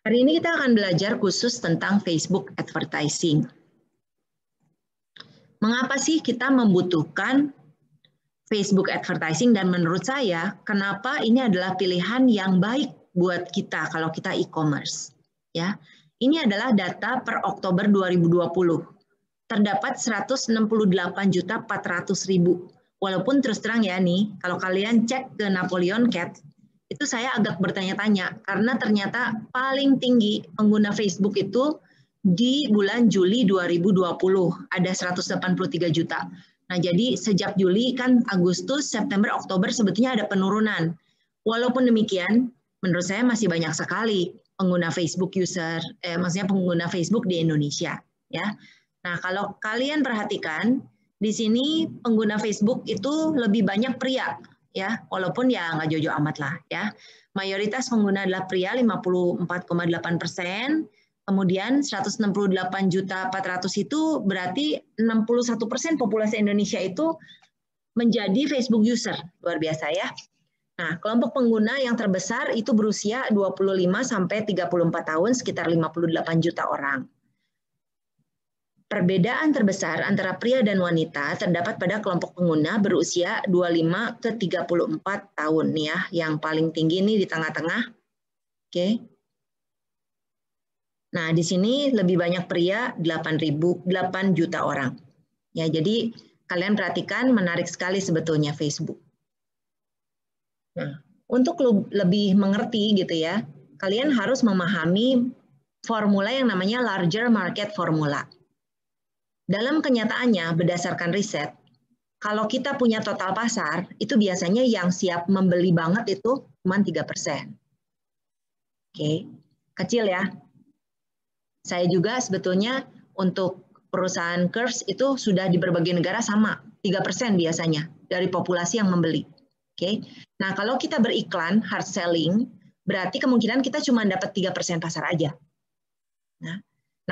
Hari ini kita akan belajar khusus tentang Facebook advertising. Mengapa sih kita membutuhkan Facebook advertising, dan menurut saya kenapa ini adalah pilihan yang baik buat kita kalau kita e-commerce. Ya, ini adalah data per Oktober 2020. Terdapat 168.400.000. Walaupun terus terang ya nih, kalau kalian cek ke Napoleon Cat, itu saya agak bertanya-tanya karena ternyata paling tinggi pengguna Facebook itu di bulan Juli 2020 ada 183 juta. Nah, jadi sejak Juli kan Agustus, September, Oktober sebetulnya ada penurunan. Walaupun demikian, menurut saya masih banyak sekali pengguna Facebook maksudnya pengguna Facebook di Indonesia, ya. Nah, kalau kalian perhatikan di sini pengguna Facebook itu lebih banyak pria, ya, walaupun ya nggak jauh-jauh amat lah, ya. Mayoritas pengguna adalah pria 54,8%. Kemudian 168.400.000 itu berarti 61% populasi Indonesia itu menjadi Facebook user. Luar biasa ya. Nah, kelompok pengguna yang terbesar itu berusia 25 sampai 34 tahun, sekitar 58 juta orang. Perbedaan terbesar antara pria dan wanita terdapat pada kelompok pengguna berusia 25 ke 34 tahun ya, yang paling tinggi ini di tengah-tengah. Oke. Nah, di sini lebih banyak pria 8 juta orang. Ya, jadi kalian perhatikan menarik sekali sebetulnya Facebook. Nah, untuk lebih mengerti gitu ya, kalian harus memahami formula yang namanya larger market formula. Dalam kenyataannya, berdasarkan riset, kalau kita punya total pasar, itu biasanya yang siap membeli banget itu cuma 3%. Oke, kecil ya. Saya juga sebetulnya untuk perusahaan Curves itu sudah di berbagai negara sama, 3% biasanya dari populasi yang membeli. Oke. Nah, kalau kita beriklan, hard selling, berarti kemungkinan kita cuma dapat 3% pasar aja. Nah,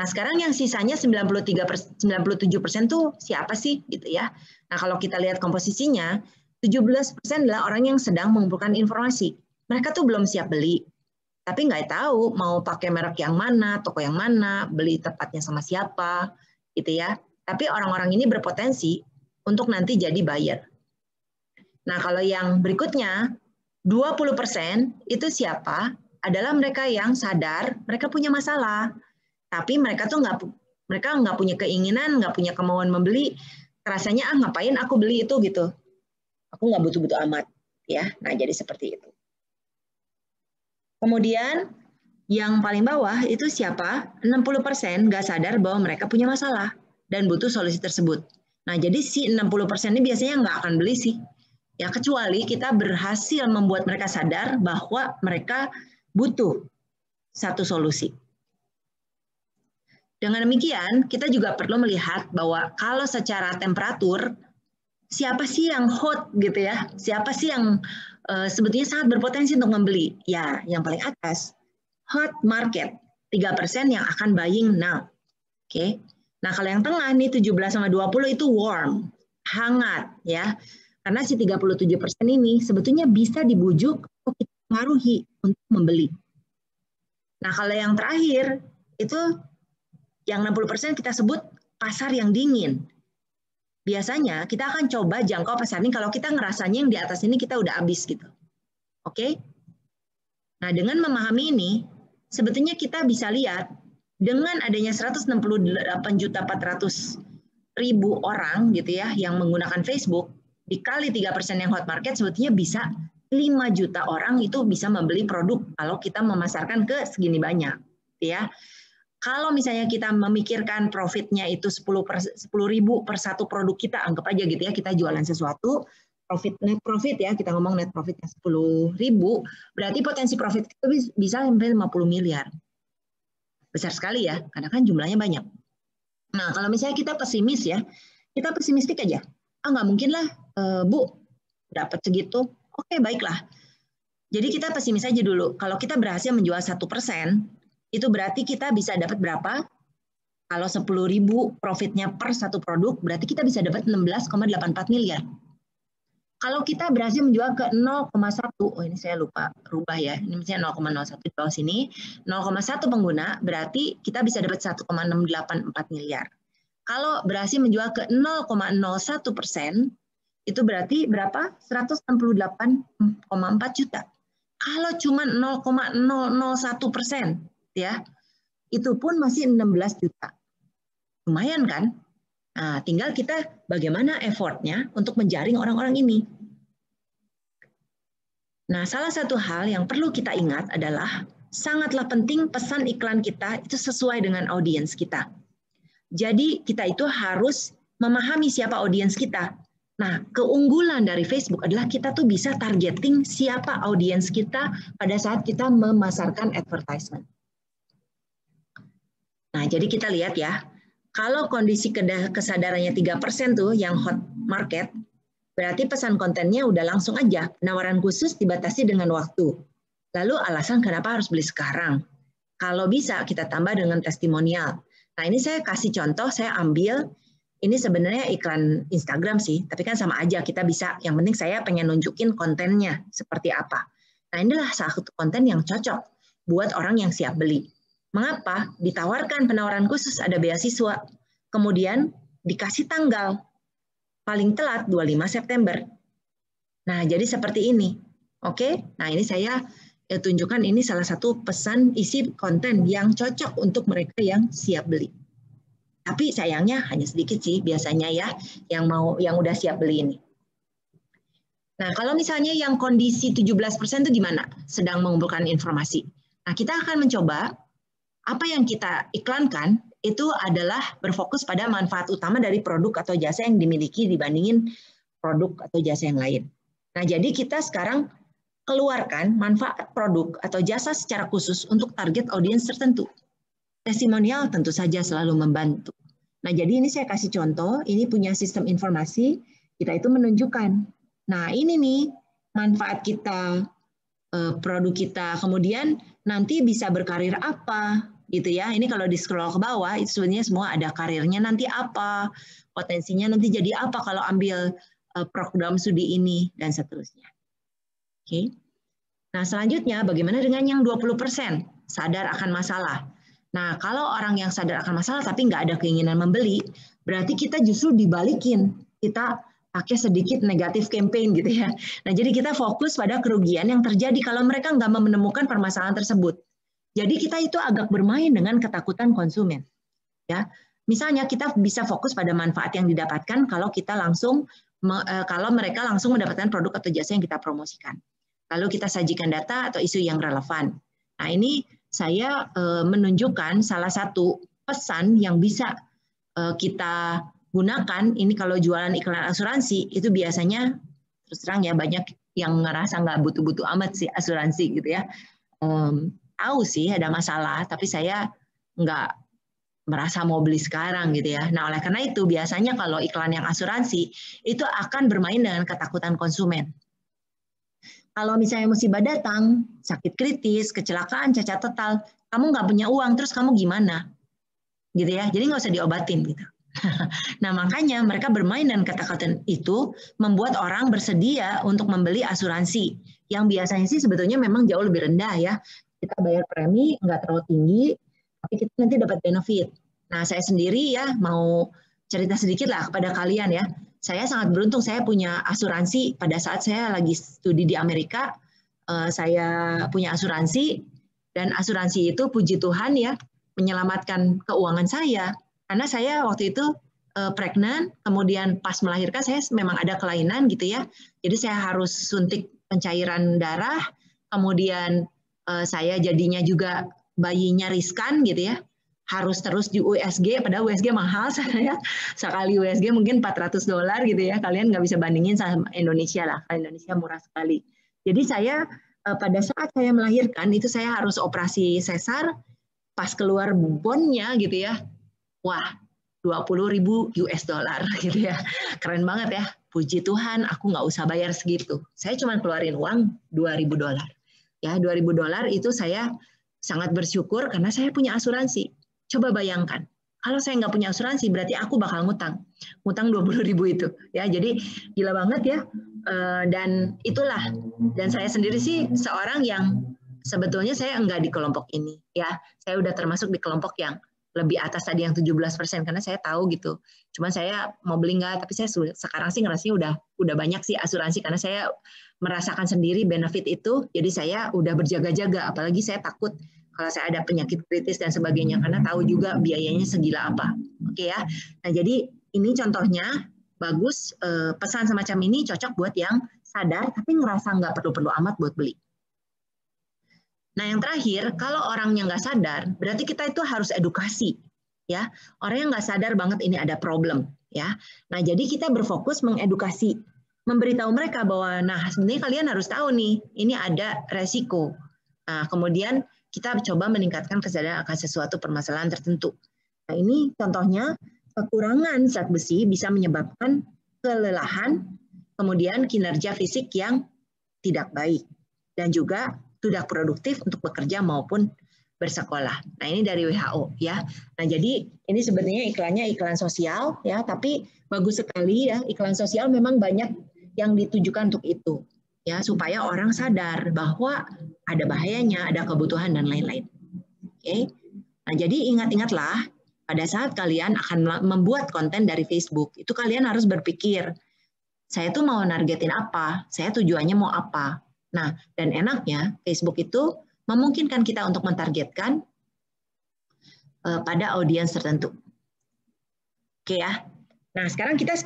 sekarang yang sisanya 97% tuh siapa sih gitu ya. Nah, kalau kita lihat komposisinya, 17% adalah orang yang sedang mengumpulkan informasi. Mereka tuh belum siap beli, tapi nggak tahu mau pakai merek yang mana, toko yang mana, beli tepatnya sama siapa, gitu ya. Tapi orang-orang ini berpotensi untuk nanti jadi buyer. Nah, kalau yang berikutnya, 20% itu siapa? Adalah mereka yang sadar mereka punya masalah. Tapi mereka tuh nggak punya keinginan, nggak punya kemauan membeli. Rasanya ngapain aku beli itu gitu. Aku nggak butuh-butuh amat, ya. Nah, jadi seperti itu. Kemudian yang paling bawah itu siapa? 60% nggak sadar bahwa mereka punya masalah dan butuh solusi tersebut. Nah, jadi si 60% ini biasanya nggak akan beli sih. Ya, kecuali kita berhasil membuat mereka sadar bahwa mereka butuh satu solusi. Dengan demikian, kita juga perlu melihat bahwa kalau secara temperatur, siapa sih yang hot gitu ya? Siapa sih yang sebetulnya sangat berpotensi untuk membeli? Ya, yang paling atas, hot market, 3% yang akan buying now. Oke. Nah, kalau yang tengah nih 17 sama 20 itu warm, hangat ya. Karena si 37% ini sebetulnya bisa dibujuk atau kita pengaruhi untuk membeli. Nah, kalau yang terakhir itu yang 60% kita sebut pasar yang dingin. Biasanya kita akan coba jangkau pasar ini kalau kita ngerasanya yang di atas ini kita udah habis gitu. Oke? Nah, dengan memahami ini, sebetulnya kita bisa lihat dengan adanya 168.400.000 orang gitu ya yang menggunakan Facebook, dikali 3% yang hot market sebetulnya bisa 5 juta orang itu bisa membeli produk kalau kita memasarkan ke segini banyak, ya. Kalau misalnya kita memikirkan profitnya itu 10.000 per satu produk kita, anggap aja gitu ya, kita jualan sesuatu, net profit ya, kita ngomong net profitnya 10.000, berarti potensi profit itu bisa sampai 50 miliar. Besar sekali ya, karena kan jumlahnya banyak. Nah, kalau misalnya kita pesimis ya, kita pesimistik aja. Nggak mungkin lah, Bu, dapat segitu. Oke, baiklah. Jadi kita pesimis aja dulu. Kalau kita berhasil menjual 1%, itu berarti kita bisa dapat berapa? Kalau 10.000 profitnya per satu produk, berarti kita bisa dapat 16,84 miliar. Kalau kita berhasil menjual ke 0,1, oh ini saya lupa rubah ya, ini misalnya 0,01 di bawah sini, 0,1 pengguna, berarti kita bisa dapat 1,684 miliar. Kalau berhasil menjual ke 0,01%, itu berarti berapa? 168,4 juta. Kalau cuma 0,001%, ya, itu pun masih 16 juta. Lumayan kan? Nah, tinggal kita bagaimana effortnya untuk menjaring orang-orang ini. Nah, salah satu hal yang perlu kita ingat adalah sangatlah penting pesan iklan kita itu sesuai dengan audiens kita. Jadi kita itu harus memahami siapa audiens kita. Nah, keunggulan dari Facebook adalah kita tuh bisa targeting siapa audiens kita pada saat kita memasarkan advertisement. Nah, jadi kita lihat ya, kalau kondisi kesadarannya 3% tuh yang hot market, berarti pesan kontennya udah langsung aja, penawaran khusus dibatasi dengan waktu. Lalu alasan kenapa harus beli sekarang? Kalau bisa kita tambah dengan testimonial. Nah, ini saya kasih contoh, saya ambil, ini sebenarnya iklan Instagram sih, tapi kan sama aja, kita bisa, yang penting saya pengen nunjukin kontennya seperti apa. Nah, inilah satu konten yang cocok buat orang yang siap beli. Mengapa? Ditawarkan penawaran khusus, ada beasiswa, kemudian dikasih tanggal, paling telat 25 September. Nah, jadi seperti ini. Oke, nah ini saya tunjukkan ini salah satu pesan isi konten yang cocok untuk mereka yang siap beli. Tapi sayangnya hanya sedikit sih biasanya ya yang udah siap beli ini. Nah, kalau misalnya yang kondisi 17% itu gimana? Sedang mengumpulkan informasi. Nah, kita akan mencoba apa yang kita iklankan itu adalah berfokus pada manfaat utama dari produk atau jasa yang dimiliki dibandingin produk atau jasa yang lain. Nah, jadi kita sekarang keluarkan manfaat produk atau jasa secara khusus untuk target audiens tertentu. Testimonial tentu saja selalu membantu. Nah, jadi ini saya kasih contoh, ini punya sistem informasi, kita itu menunjukkan. Nah, ini nih manfaat kita, produk kita, kemudian nanti bisa berkarir apa, gitu ya. Ini kalau di scroll ke bawah, itu sebenarnya semua ada karirnya nanti apa, potensinya nanti jadi apa kalau ambil program studi ini, dan seterusnya. Oke. Nah, selanjutnya bagaimana dengan yang 20% sadar akan masalah? Nah, kalau orang yang sadar akan masalah tapi nggak ada keinginan membeli, berarti kita justru dibalikin. Kita pakai sedikit negatif campaign gitu ya. Nah, jadi kita fokus pada kerugian yang terjadi kalau mereka nggak menemukan permasalahan tersebut. Jadi kita itu agak bermain dengan ketakutan konsumen. Ya, misalnya kita bisa fokus pada manfaat yang didapatkan kalau kita langsung kalau mereka langsung mendapatkan produk atau jasa yang kita promosikan. Lalu kita sajikan data atau isu yang relevan. Nah, ini saya menunjukkan salah satu pesan yang bisa kita gunakan. Ini kalau jualan iklan asuransi, itu biasanya terus terang ya banyak yang ngerasa nggak butuh-butuh amat sih asuransi gitu ya. Tahu sih ada masalah, tapi saya nggak merasa mau beli sekarang gitu ya. Nah, oleh karena itu biasanya kalau iklan yang asuransi, itu akan bermain dengan ketakutan konsumen. Kalau misalnya musibah datang, sakit kritis, kecelakaan, cacat total, kamu nggak punya uang, terus kamu gimana? Gitu ya, jadi nggak usah diobatin gitu. Nah, makanya mereka bermain dengan kata-kata itu, membuat orang bersedia untuk membeli asuransi, yang biasanya sih sebetulnya memang jauh lebih rendah ya. Kita bayar premi, nggak terlalu tinggi, tapi kita nanti dapat benefit. Nah, saya sendiri ya mau cerita sedikit lah kepada kalian ya. Saya sangat beruntung, saya punya asuransi pada saat saya lagi studi di Amerika. Saya punya asuransi, dan asuransi itu puji Tuhan ya menyelamatkan keuangan saya. Karena saya waktu itu pregnant, kemudian pas melahirkan saya memang ada kelainan gitu ya. Jadi saya harus suntik pencairan darah, kemudian saya jadinya juga bayinya riskan gitu ya. Harus terus di USG, padahal USG mahal saya. Sekali USG mungkin $400 gitu ya. Kalian nggak bisa bandingin sama Indonesia lah. Indonesia murah sekali. Jadi saya pada saat saya melahirkan itu saya harus operasi sesar, pas keluar bondnya gitu ya. Wah, $20.000 gitu ya. Keren banget ya. Puji Tuhan, aku nggak usah bayar segitu. Saya cuma keluarin uang $2.000. Ya, $2.000 itu saya sangat bersyukur karena saya punya asuransi. Coba bayangkan, Kalau saya nggak punya asuransi, berarti aku bakal ngutang 20.000 itu, ya. Jadi gila banget ya. Dan itulah. Dan saya sendiri sih seorang yang sebetulnya saya enggak di kelompok ini, ya. Saya udah termasuk di kelompok yang lebih atas tadi yang 17%, karena saya tahu gitu. Cuman saya mau beli nggak, tapi saya sekarang sih ngerasanya udah banyak sih asuransi, karena saya merasakan sendiri benefit itu. Jadi saya udah berjaga-jaga, apalagi saya takut kalau saya ada penyakit kritis dan sebagainya, karena tahu juga biayanya segila apa. Oke ya. Nah, jadi ini contohnya bagus, pesan semacam ini cocok buat yang sadar tapi ngerasa nggak perlu-perlu amat buat beli. Nah, yang terakhir, kalau orangnya nggak sadar, berarti kita itu harus edukasi, ya. Orang yang nggak sadar banget ini ada problem, ya. Nah, jadi kita berfokus mengedukasi, memberitahu mereka bahwa, nah sebenarnya kalian harus tahu nih, ini ada resiko. Nah, kemudian kita coba meningkatkan kesadaran akan sesuatu permasalahan tertentu. Nah, ini contohnya kekurangan zat besi bisa menyebabkan kelelahan, kemudian kinerja fisik yang tidak baik, dan juga tidak produktif untuk bekerja maupun bersekolah. Nah, ini dari WHO ya. Nah, jadi ini sebenarnya iklannya iklan sosial ya, tapi bagus sekali ya, iklan sosial memang banyak yang ditujukan untuk itu. Ya, supaya orang sadar bahwa ada bahayanya, ada kebutuhan dan lain-lain. Oke. Nah, jadi ingat-ingatlah pada saat kalian akan membuat konten dari Facebook, itu kalian harus berpikir, saya tuh mau nargetin apa? Saya tujuannya mau apa? Nah, dan enaknya Facebook itu memungkinkan kita untuk mentargetkan pada audiens tertentu. Oke ya. Nah, sekarang kita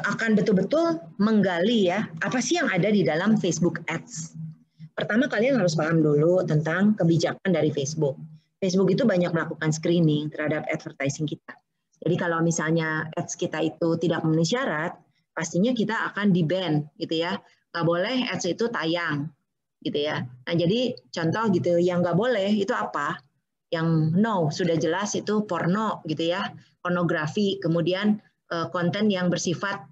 akan betul-betul menggali ya, apa sih yang ada di dalam Facebook Ads. Pertama, kalian harus paham dulu tentang kebijakan dari Facebook. Facebook itu banyak melakukan screening terhadap advertising kita. Jadi kalau misalnya ads kita itu tidak memenuhi syarat, pastinya kita akan di-ban gitu ya. Nggak boleh ads itu tayang gitu ya. Nah, jadi contoh gitu, yang nggak boleh itu apa? Yang no, sudah jelas itu porno gitu ya, pornografi, kemudian konten yang bersifat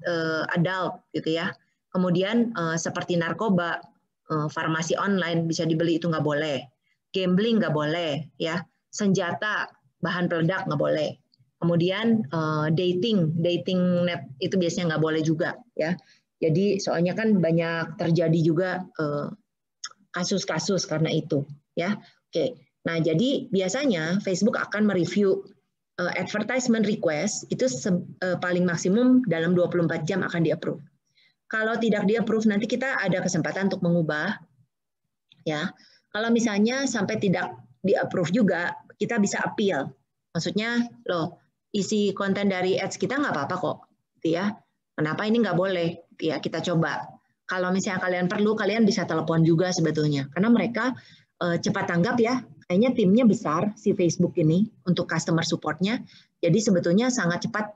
adult gitu ya. Kemudian seperti narkoba, farmasi online bisa dibeli itu nggak boleh. Gambling nggak boleh ya. Senjata, bahan peledak nggak boleh. Kemudian dating net itu biasanya nggak boleh juga ya. Jadi soalnya kan banyak terjadi juga kasus-kasus karena itu ya. Oke. Nah, jadi biasanya Facebook akan mereview advertisement request itu paling maksimum dalam 24 jam akan di-approve. Kalau tidak di-approve nanti kita ada kesempatan untuk mengubah ya. Kalau misalnya sampai tidak di-approve juga, kita bisa appeal. Maksudnya, loh, isi konten dari ads kita nggak apa-apa kok, gitu ya. Kenapa ini nggak boleh? Ya, kita coba. Kalau misalnya kalian perlu, kalian bisa telepon juga sebetulnya. Karena mereka cepat tanggap ya. Kayaknya timnya besar, si Facebook ini, untuk customer support-nya. Jadi sebetulnya sangat cepat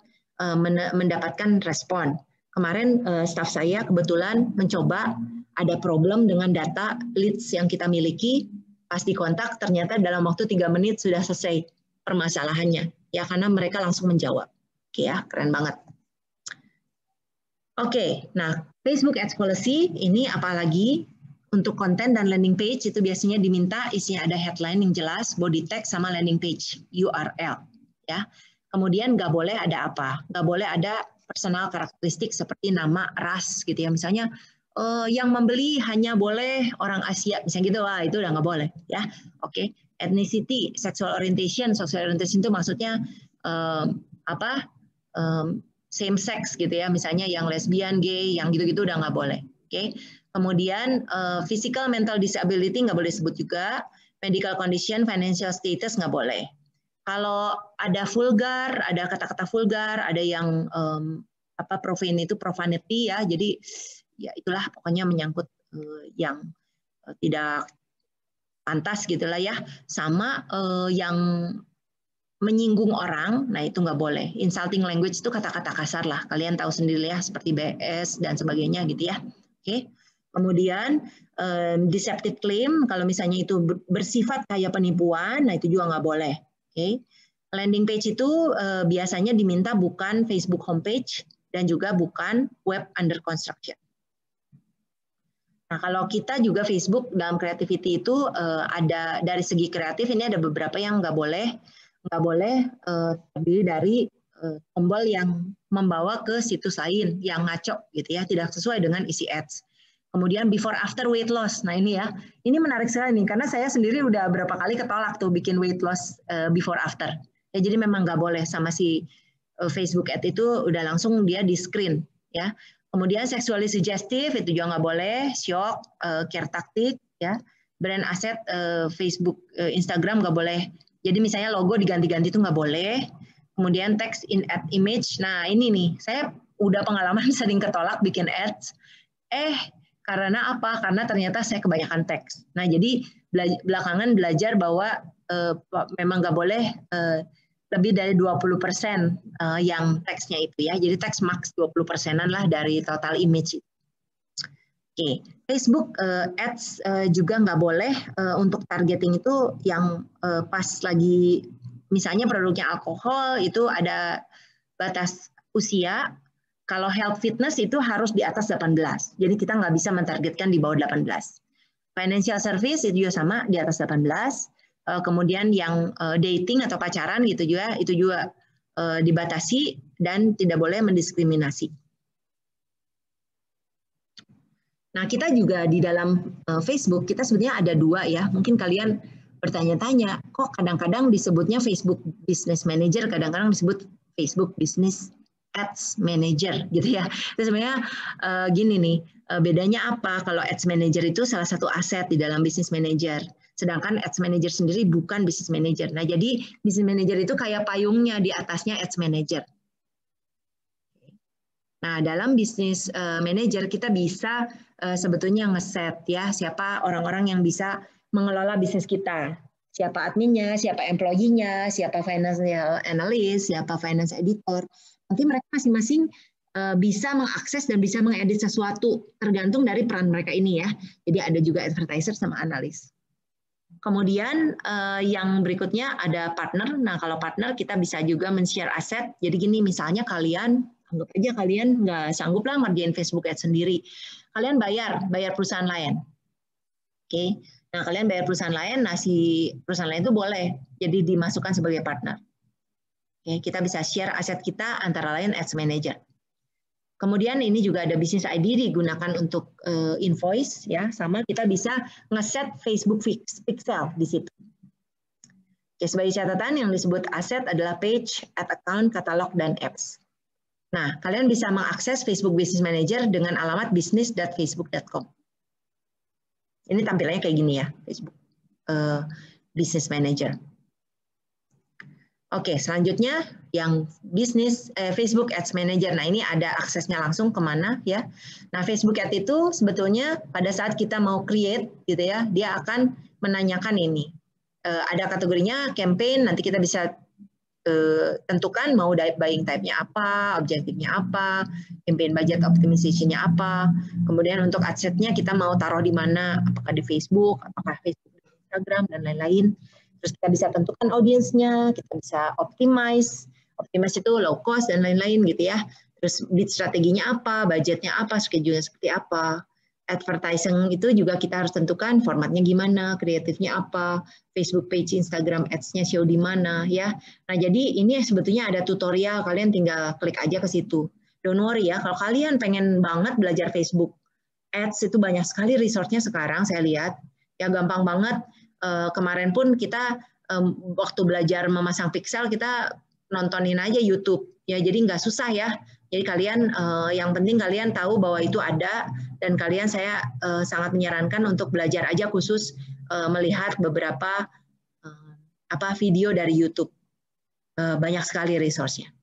mendapatkan respon. Kemarin staf saya kebetulan mencoba ada problem dengan data leads yang kita miliki, pas dikontak ternyata dalam waktu 3 menit sudah selesai permasalahannya. Ya, karena mereka langsung menjawab. Oke ya, keren banget. Oke, nah Facebook Ads Policy ini apalagi untuk konten dan landing page itu biasanya diminta isinya ada headline yang jelas, body text sama landing page, URL. Ya, kemudian nggak boleh ada apa? Nggak boleh ada personal karakteristik seperti nama, ras gitu ya. Misalnya yang membeli hanya boleh orang Asia, misalnya gitu, wah itu udah nggak boleh ya. Oke, ethnicity, sexual orientation itu maksudnya same sex gitu ya, misalnya yang lesbian, gay, yang gitu-gitu udah nggak boleh. Oke. Kemudian physical, mental disability nggak boleh sebut juga, medical condition, financial status nggak boleh. Kalau ada vulgar, ada kata-kata vulgar, ada yang profane itu profanity ya, jadi ya itulah pokoknya menyangkut yang tidak pantas gitulah ya, sama yang menyinggung orang, nah itu nggak boleh. Insulting language itu kata-kata kasar lah, kalian tahu sendiri ya, seperti BS dan sebagainya gitu ya. Oke. Kemudian deceptive claim, kalau misalnya itu bersifat kayak penipuan, nah itu juga nggak boleh. Oke. Landing page itu biasanya diminta bukan Facebook homepage dan juga bukan web under construction. Nah, kalau kita juga Facebook dalam creativity itu ada dari segi kreatif ini ada beberapa yang nggak boleh. nggak boleh terdiri dari tombol yang membawa ke situs lain yang ngaco gitu ya, tidak sesuai dengan isi ads. Kemudian before after weight loss. Nah ini ya, ini menarik sekali nih karena saya sendiri udah berapa kali ketolak tuh bikin weight loss before after. Ya jadi memang nggak boleh sama si Facebook ad itu udah langsung dia di screen ya. Kemudian sexually suggestive itu juga nggak boleh, shock, care taktik ya, brand asset Facebook, Instagram nggak boleh. Jadi misalnya logo diganti-ganti itu nggak boleh. Kemudian text in ad image. Nah ini nih, saya udah pengalaman sering ketolak bikin ads. Karena apa? Karena ternyata saya kebanyakan teks. Nah jadi belakangan belajar bahwa memang nggak boleh lebih dari 20% yang teksnya itu ya. Jadi teks max 20%-an lah dari total image. Oke, Facebook ads juga nggak boleh untuk targeting itu yang pas lagi misalnya produknya alkohol itu ada batas usia. Kalau health fitness itu harus di atas 18. Jadi kita nggak bisa mentargetkan di bawah 18. Financial service itu juga sama di atas 18. Kemudian yang dating atau pacaran gitu juga itu juga dibatasi dan tidak boleh mendiskriminasi. Nah, kita juga di dalam Facebook, kita sebenarnya ada dua ya. Mungkin kalian bertanya-tanya, kok kadang-kadang disebutnya Facebook Business Manager, kadang-kadang disebut Facebook Business Ads Manager gitu ya. Itu sebenarnya gini nih, bedanya apa? Kalau Ads Manager itu salah satu aset di dalam Business Manager. Sedangkan Ads Manager sendiri bukan Business Manager. Nah, jadi Business Manager itu kayak payungnya di atasnya Ads Manager. Nah, dalam Business Manager kita bisa sebetulnya ngeset ya siapa orang-orang yang bisa mengelola bisnis kita. Siapa adminnya, siapa employee-nya, siapa financial analyst, siapa finance editor. Nanti mereka masing-masing bisa mengakses dan bisa mengedit sesuatu tergantung dari peran mereka ini ya. Jadi ada juga advertiser sama analis. Kemudian yang berikutnya ada partner. Nah, kalau partner kita bisa juga men-share aset. Jadi gini, misalnya kalian, anggap aja kalian nggak sanggup lah ngerjain Facebook Ads sendiri. Kalian bayar perusahaan lain. Oke. Nah, kalian bayar perusahaan lain, nah si perusahaan lain itu boleh jadi dimasukkan sebagai partner. Oke, kita bisa share aset kita antara lain Ads Manager. Kemudian ini juga ada Business ID digunakan untuk invoice ya, sama kita bisa ngeset Facebook pixel di situ. Oke, sebagai catatan yang disebut aset adalah page, ad account, katalog, dan apps. Nah, kalian bisa mengakses Facebook Business Manager dengan alamat business.facebook.com. Ini tampilannya kayak gini ya, Facebook Business Manager. Oke, selanjutnya yang Facebook Ads Manager. Nah, ini ada aksesnya langsung kemana ya. Nah, Facebook Ads itu sebetulnya pada saat kita mau create gitu ya, dia akan menanyakan ini. Ada kategorinya campaign, nanti kita bisa tentukan mau buying type-nya apa, objektifnya apa, campaign budget optimization-nya apa. Kemudian untuk adset-nya kita mau taruh di mana, apakah di Facebook, apakah Facebook, Instagram, dan lain-lain. Terus kita bisa tentukan audiensnya, kita bisa optimize itu low cost dan lain-lain gitu ya. Terus bid strateginya apa, budgetnya apa, schedule-nya seperti apa. Advertising itu juga kita harus tentukan formatnya gimana, kreatifnya apa, Facebook page, Instagram ads-nya show di mana ya. Nah, jadi ini sebetulnya ada tutorial, kalian tinggal klik aja ke situ. Don't worry ya, kalau kalian pengen banget belajar Facebook ads itu banyak sekali resource-nya sekarang saya lihat. Ya gampang banget. Kemarin pun kita waktu belajar memasang pixel kita nontonin aja YouTube ya, jadi nggak susah ya. Jadi kalian yang penting kalian tahu bahwa itu ada dan kalian saya sangat menyarankan untuk belajar aja khusus melihat beberapa video dari YouTube. Banyak sekali resource-nya.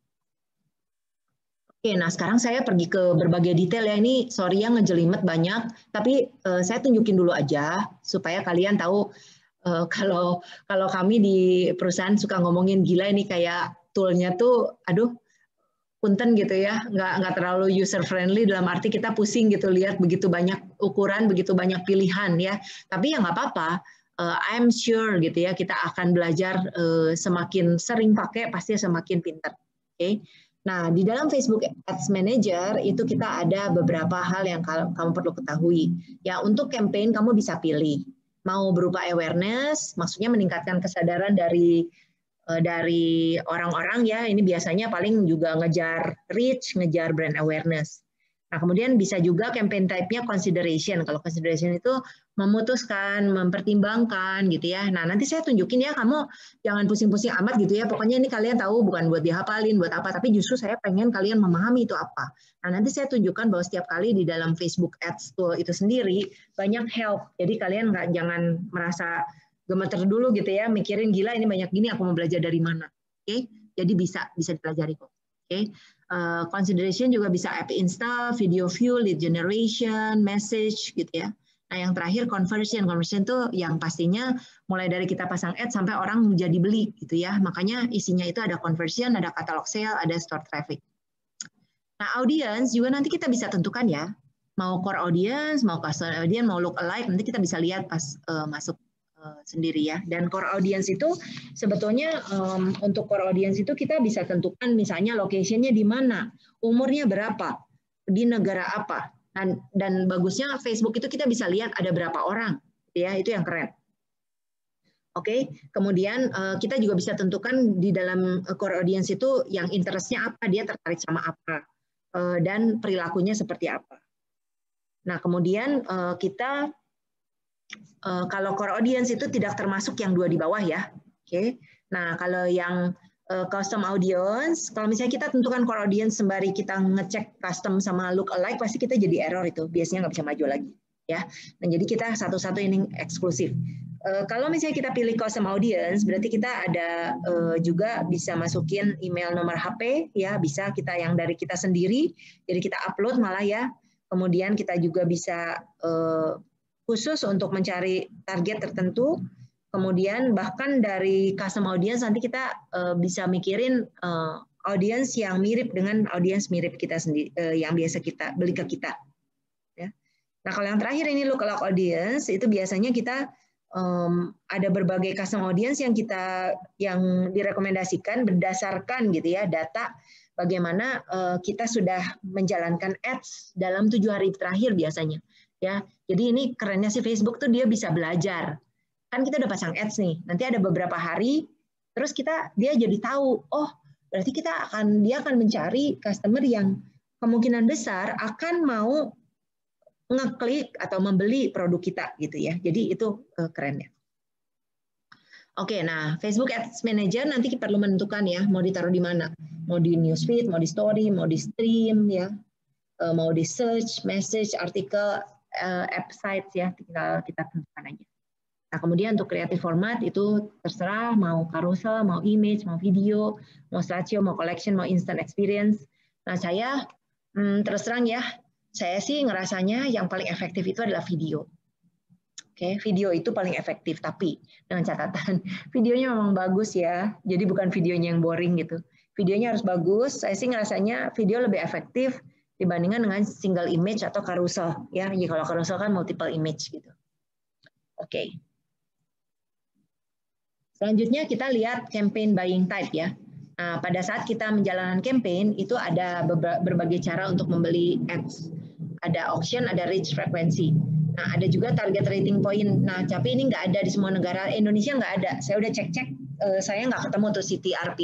Oke, nah sekarang saya pergi ke berbagai detail ya. Ini sorry yang ngejelimet banyak, tapi saya tunjukin dulu aja supaya kalian tahu kalau kami di perusahaan suka ngomongin gila ini kayak toolnya tuh, aduh, punten gitu ya, nggak terlalu user friendly dalam arti kita pusing gitu lihat begitu banyak ukuran, begitu banyak pilihan ya. Tapi ya nggak apa-apa. I'm sure gitu ya kita akan belajar semakin sering pakai pasti semakin pintar. Oke. Nah, di dalam Facebook Ads Manager itu kita ada beberapa hal yang kamu perlu ketahui. Ya, untuk campaign kamu bisa pilih. Mau berupa awareness, maksudnya meningkatkan kesadaran dari dari orang-orang ya, ini biasanya paling juga ngejar reach, ngejar brand awareness. Nah, kemudian bisa juga campaign type-nya consideration. Kalau consideration itu memutuskan, mempertimbangkan gitu ya. Nah, nanti saya tunjukin ya, kamu jangan pusing-pusing amat gitu ya. Pokoknya ini kalian tahu bukan buat dihafalin, buat apa, tapi justru saya pengen kalian memahami itu apa. Nah, nanti saya tunjukkan bahwa setiap kali di dalam Facebook Ads tool itu sendiri banyak help. Jadi kalian jangan merasa gemeter dulu gitu ya, mikirin gila ini banyak gini, aku mau belajar dari mana. Oke, jadi bisa dipelajari kok. Oke, consideration juga bisa app install, video view, lead generation, message gitu ya. Nah yang terakhir conversion tuh yang pastinya mulai dari kita pasang ad sampai orang jadi beli gitu ya. Makanya isinya itu ada conversion, ada catalog sale, ada store traffic. Nah audience juga nanti kita bisa tentukan ya, mau core audience, mau custom audience, mau look alike, nanti kita bisa lihat pas masuk sendiri ya. Dan core audience itu sebetulnya untuk core audience itu kita bisa tentukan misalnya location-nya di mana, umurnya berapa, di negara apa. Dan bagusnya Facebook itu kita bisa lihat ada berapa orang, ya itu yang keren. Oke, kemudian kita juga bisa tentukan di dalam core audience itu yang interest-nya apa, dia tertarik sama apa, dan perilakunya seperti apa. Nah, kemudian kita kalau core audience itu tidak termasuk yang 2 di bawah ya. Oke. Nah, kalau yang custom audience, kalau misalnya kita tentukan core audience sembari kita ngecek custom sama look alike, pasti kita jadi error itu. Biasanya nggak bisa maju lagi. Ya. Nah, jadi kita satu-satu ini eksklusif. Kalau misalnya kita pilih custom audience, berarti kita ada juga bisa masukin email, nomor HP, ya bisa kita yang dari kita sendiri, jadi kita upload malah ya. Kemudian kita juga bisa khusus untuk mencari target tertentu, kemudian bahkan dari custom audience nanti kita bisa mikirin audience yang mirip dengan audience mirip kita sendiri, yang biasa kita beli ke kita. Ya. Nah kalau yang terakhir ini lookalike audience itu biasanya kita ada berbagai custom audience yang direkomendasikan berdasarkan gitu ya data bagaimana kita sudah menjalankan ads dalam 7 hari terakhir biasanya. Ya, jadi ini kerennya sih Facebook tuh dia bisa belajar. Kan kita udah pasang ads nih, nanti ada beberapa hari, terus dia jadi tahu, oh berarti dia akan mencari customer yang kemungkinan besar akan mau ngeklik atau membeli produk kita gitu ya. Jadi itu kerennya. Oke, nah Facebook Ads Manager nanti kita perlu menentukan ya mau ditaruh di mana, mau di newsfeed, mau di story, mau di stream ya, mau di search, message, artikel, app sites ya, tinggal kita tentukan aja. Nah, kemudian untuk creative format itu terserah mau carousel, mau image, mau video, mau slideshow, mau collection, mau instant experience. Nah, saya terus terang ya, saya sih ngerasanya yang paling efektif itu adalah video. Oke, video itu paling efektif, tapi dengan catatan videonya memang bagus ya. Jadi bukan videonya yang boring gitu. Videonya harus bagus. Saya sih ngerasanya video lebih efektif dibandingkan dengan single image atau carousel ya. Jadi kalau carousel kan multiple image gitu. Oke. Selanjutnya kita lihat campaign buying type ya. Nah, pada saat kita menjalankan campaign itu ada berbagai cara untuk membeli ads. Ada auction, ada reach frequency. Nah, ada juga target rating point. Nah, tapi ini nggak ada di semua negara. Indonesia nggak ada. Saya udah cek-cek, saya nggak ketemu tuh CTRP.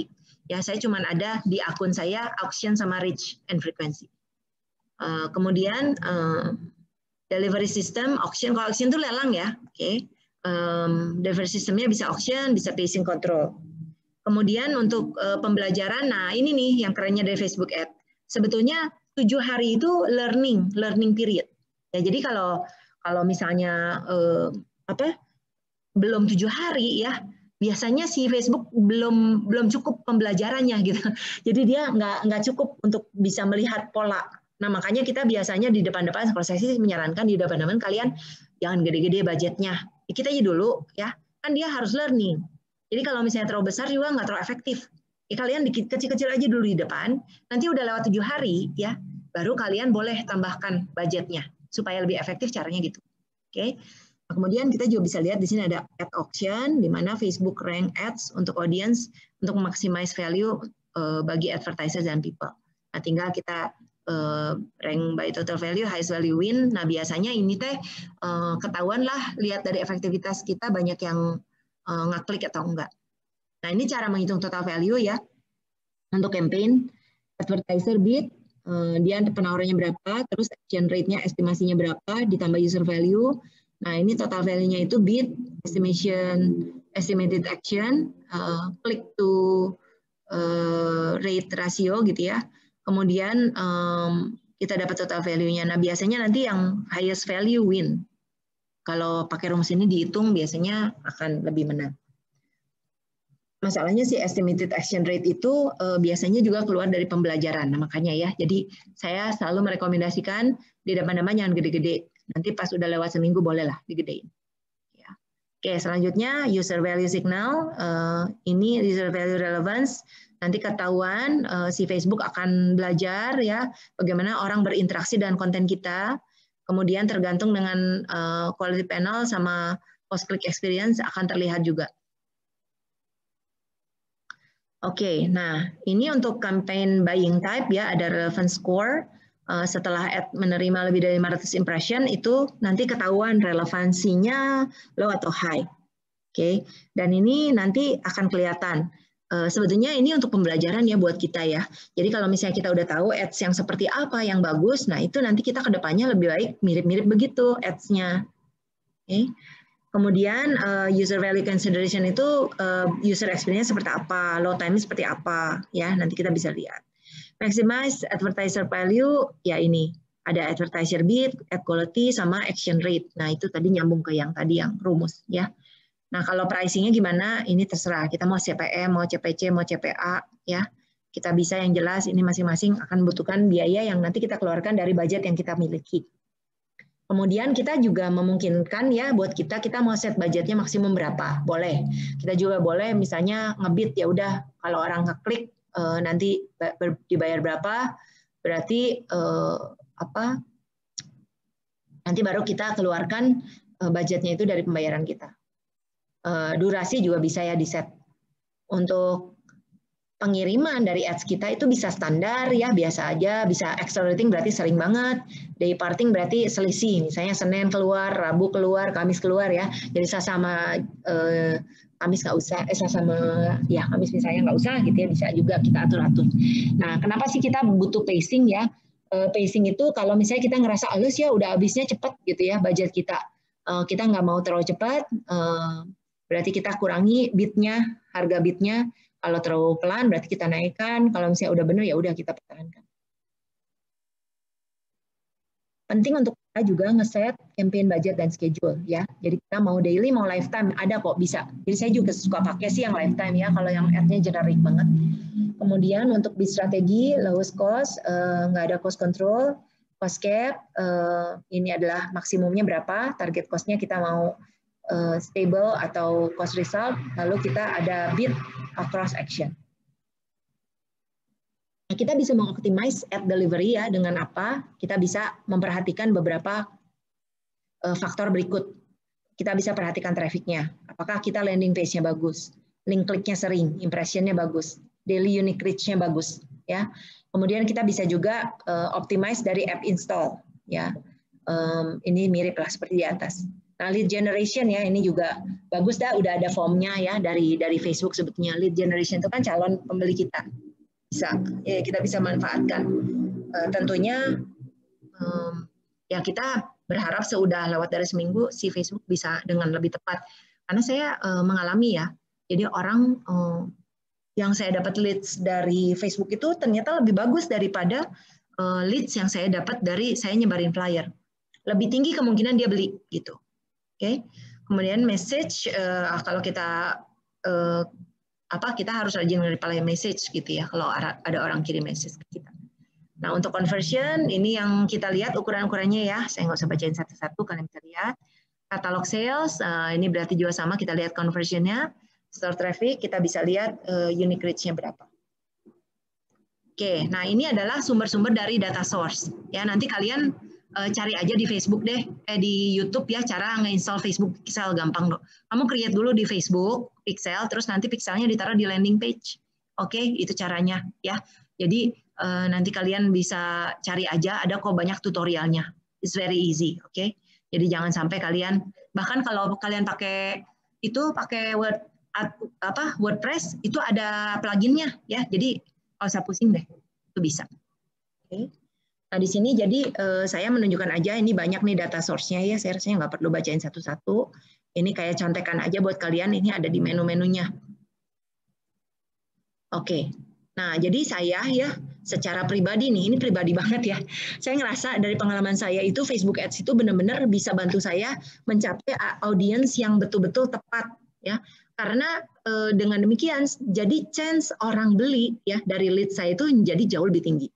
Ya, saya cuma ada di akun saya auction sama reach and frequency. Kemudian delivery system, auction. Kalau auction itu lelang ya, oke. Delivery systemnya bisa auction, bisa pacing control. Kemudian untuk pembelajaran, nah ini nih yang kerennya dari Facebook Ads. Sebetulnya 7 hari itu learning period. Ya, jadi kalau misalnya belum 7 hari ya, biasanya si Facebook belum cukup pembelajarannya gitu. Jadi dia nggak cukup untuk bisa melihat pola. Nah makanya kita biasanya di depan-depan, kalau saya sih menyarankan di depan-depan kalian jangan gede-gede budgetnya. Kita aja dulu ya, kan dia harus learning. Jadi kalau misalnya terlalu besar juga nggak terlalu efektif. Ya, kalian kecil-kecil aja dulu di depan, nanti udah lewat 7 hari ya, baru kalian boleh tambahkan budgetnya supaya lebih efektif caranya gitu. Oke. Nah, kemudian kita juga bisa lihat di sini ada ad auction di mana Facebook rank ads untuk audience untuk maximize value bagi advertisers dan people. Nah, tinggal kita rank by total value, highest value win. Nah, biasanya ini ketahuan lah lihat dari efektivitas kita banyak yang ngeklik atau enggak. Nah, ini cara menghitung total value ya. Untuk campaign, advertiser bid, dia penawarannya berapa, terus action rate-nya, estimasinya berapa, ditambah user value. Nah, ini total value-nya itu bid, estimation, estimated action, click to rate ratio gitu ya. Kemudian kita dapat total value-nya. Nah, biasanya nanti yang highest value win. Kalau pakai rumus ini dihitung biasanya akan lebih menang. Masalahnya si estimated action rate itu biasanya juga keluar dari pembelajaran. Nah, makanya ya, jadi saya selalu merekomendasikan di depan-depan jangan gede-gede. Nanti pas udah lewat seminggu bolehlah digedein. Ya. Oke, selanjutnya user value signal. Ini user value relevance. Nanti ketahuan si Facebook akan belajar ya bagaimana orang berinteraksi dengan konten kita. Kemudian tergantung dengan quality panel sama post click experience akan terlihat juga. Oke, nah ini untuk campaign buying type ya, ada relevance score. Setelah ad menerima lebih dari 500 impression, itu nanti ketahuan relevansinya low atau high. Oke, dan ini nanti akan kelihatan. Sebetulnya ini untuk pembelajaran ya buat kita ya. Jadi kalau misalnya kita udah tahu ads yang seperti apa yang bagus, nah itu nanti kita ke depannya lebih baik mirip-mirip begitu ads-nya. Oke. Kemudian user value consideration itu user experience seperti apa, load time seperti apa, ya nanti kita bisa lihat. Maximize advertiser value, ya ini ada advertiser bid, ad quality, sama action rate. Nah itu tadi nyambung ke yang tadi yang rumus, ya. Nah kalau pricingnya gimana? Ini terserah. Kita mau CPM, mau CPC, mau CPA, ya. Kita bisa yang jelas ini masing-masing akan membutuhkan biaya yang nanti kita keluarkan dari budget yang kita miliki. Kemudian kita juga memungkinkan ya buat kita mau set budgetnya maksimum berapa, boleh. Kita juga boleh misalnya ngebid ya udah kalau orang ngeklik nanti dibayar berapa, berarti nanti baru kita keluarkan budgetnya itu dari pembayaran kita. Durasi juga bisa ya di set. Untuk pengiriman dari ads kita itu bisa standar ya, biasa aja, bisa accelerating berarti sering banget, day parting berarti selisih, misalnya Senin keluar, Rabu keluar, Kamis keluar ya, jadi saya sama Kamis nggak usah, saya sama ya Kamis misalnya nggak usah gitu ya, bisa juga kita atur-atur. Nah kenapa sih kita butuh pacing ya? Pacing itu kalau misalnya kita ngerasa halus ya udah habisnya cepat gitu ya budget kita, kita nggak mau terlalu cepat, berarti kita kurangi bidnya, harga bidnya. Kalau terlalu pelan berarti kita naikkan, kalau misalnya udah benar ya udah kita pertahankan. Penting untuk kita juga ngeset campaign budget dan schedule ya. Jadi kita mau daily mau lifetime ada kok bisa. Jadi saya juga suka pakai sih yang lifetime ya kalau yang ad-nya generik banget. Kemudian untuk bid strategi lowest cost, nggak ada cost control, cost cap, ini adalah maksimumnya berapa, target cost-nya kita mau stable atau cost result, lalu kita ada bid across action. Nah, kita bisa mengoptimize ad delivery ya dengan apa? Kita bisa memperhatikan beberapa faktor berikut. Kita bisa perhatikan trafficnya. Apakah kita landing page-nya bagus, link kliknya sering, impression-nya bagus, daily unique reach-nya bagus, ya. Kemudian kita bisa juga optimize dari app install, ya. Ini mirip lah seperti di atas. Nah, lead generation ya ini juga bagus dah, udah ada formnya ya dari Facebook sebetulnya. Lead generation itu kan calon pembeli kita, bisa ya kita bisa manfaatkan. Tentunya ya kita berharap seudah lewat dari seminggu si Facebook bisa dengan lebih tepat. Karena saya mengalami ya, jadi orang yang saya dapat leads dari Facebook itu ternyata lebih bagus daripada leads yang saya dapat dari saya nyebarin flyer. Lebih tinggi kemungkinan dia beli gitu. Oke, kemudian message kalau kita kita harus rajin reply message gitu ya kalau ada orang kirim message ke kita. Nah untuk conversion ini yang kita lihat ukuran-ukurannya ya, saya nggak usah bacain satu-satu, kalian bisa lihat. Katalog sales ini berarti juga sama, kita lihat conversionnya. Store traffic kita bisa lihat unique reach-nya berapa. Oke, nah ini adalah sumber-sumber dari data source ya. Nanti kalian cari aja di Facebook deh, di YouTube ya, cara nge-install Facebook Pixel gampang dong. Kamu create dulu di Facebook Pixel, terus nanti pixelnya ditaruh di landing page. Oke, itu caranya ya. Jadi nanti kalian bisa cari aja, ada kok banyak tutorialnya. It's very easy, oke. Jadi jangan sampai kalian, bahkan kalau kalian pakai Word WordPress itu ada pluginnya ya, jadi nggak usah pusing deh, itu bisa. Oke. Nah di sini jadi saya menunjukkan aja ini banyak nih data source-nya ya, saya rasanya nggak perlu bacain satu-satu. Ini kayak contekan aja buat kalian, ini ada di menu-menunya. Oke. Nah, jadi saya ya secara pribadi nih, ini pribadi banget ya. Saya ngerasa dari pengalaman saya itu Facebook Ads itu benar-benar bisa bantu saya mencapai audiens yang betul-betul tepat ya. Karena dengan demikian jadi chance orang beli ya dari lead saya itu menjadi jauh lebih tinggi.